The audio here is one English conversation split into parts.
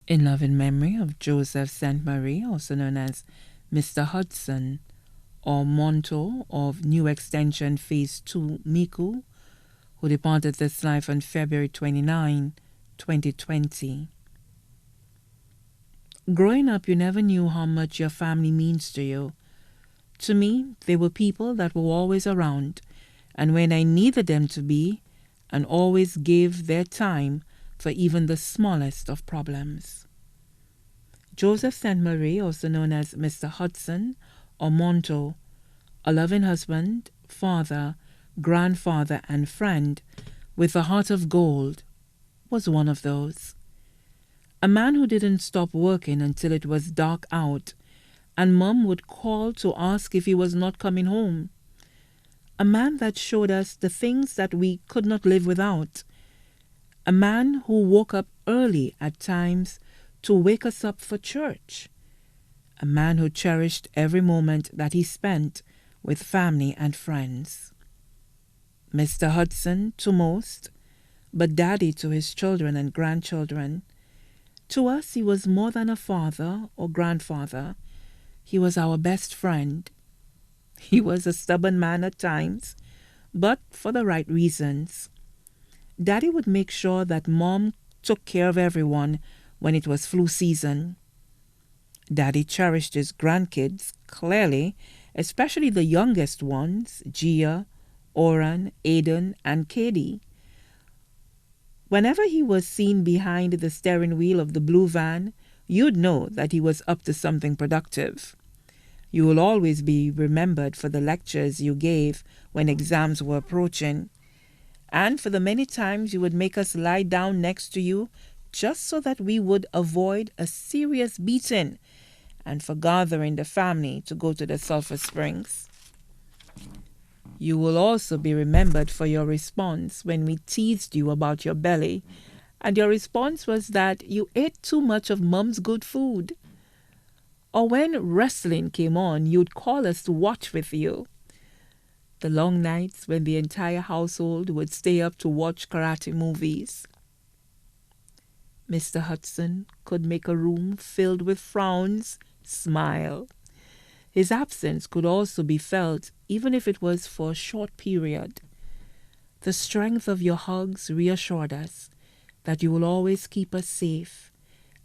In loving memory of Joseph St. Marie, also known as Mr. Hudson, or Monto of New Extension Phase 2 Miku, who departed this life on February 29, 2020. Growing up, you never knew how much your family means to you. To me, they were people that were always around, and when I needed them to be, and always gave their time for even the smallest of problems. Joseph St. Marie, also known as Mr. Hudson or Monto, a loving husband, father, grandfather, and friend with a heart of gold, was one of those. A man who didn't stop working until it was dark out, and Mum would call to ask if he was not coming home. A man that showed us the things that we could not live without. A man who woke up early at times to wake us up for church. A man who cherished every moment that he spent with family and friends. Mr. Hudson to most, but Daddy to his children and grandchildren. To us, he was more than a father or grandfather. He was our best friend. He was a stubborn man at times, but for the right reasons. Daddy would make sure that Mom took care of everyone when it was flu season. Daddy cherished his grandkids, clearly, especially the youngest ones, Gia, Oran, Aiden, and Katie. Whenever he was seen behind the steering wheel of the blue van, you'd know that he was up to something productive. You will always be remembered for the lectures you gave when exams were approaching, and for the many times you would make us lie down next to you just so that we would avoid a serious beating, and for gathering the family to go to the Sulphur Springs. You will also be remembered for your response when we teased you about your belly, and your response was that you ate too much of Mum's good food. Or when wrestling came on, you'd call us to watch with you. The long nights when the entire household would stay up to watch karate movies. Mr. Hudson could make a room filled with frowns smile. His absence could also be felt, even if it was for a short period. The strength of your hugs reassured us that you will always keep us safe,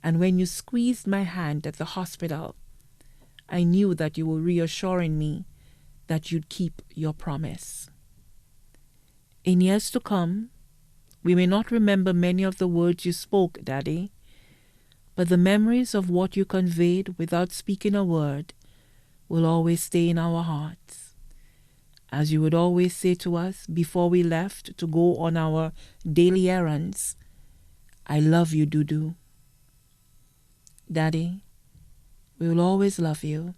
and when you squeezed my hand at the hospital, I knew that you were reassuring me that you'd keep your promise. In years to come, we may not remember many of the words you spoke, Daddy, but the memories of what you conveyed without speaking a word will always stay in our hearts. As you would always say to us before we left to go on our daily errands, I love you, Dudu. Daddy, we will always love you,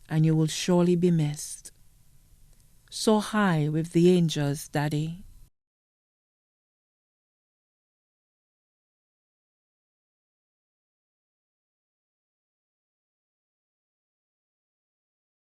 and you will surely be missed. So high with the angels, Daddy.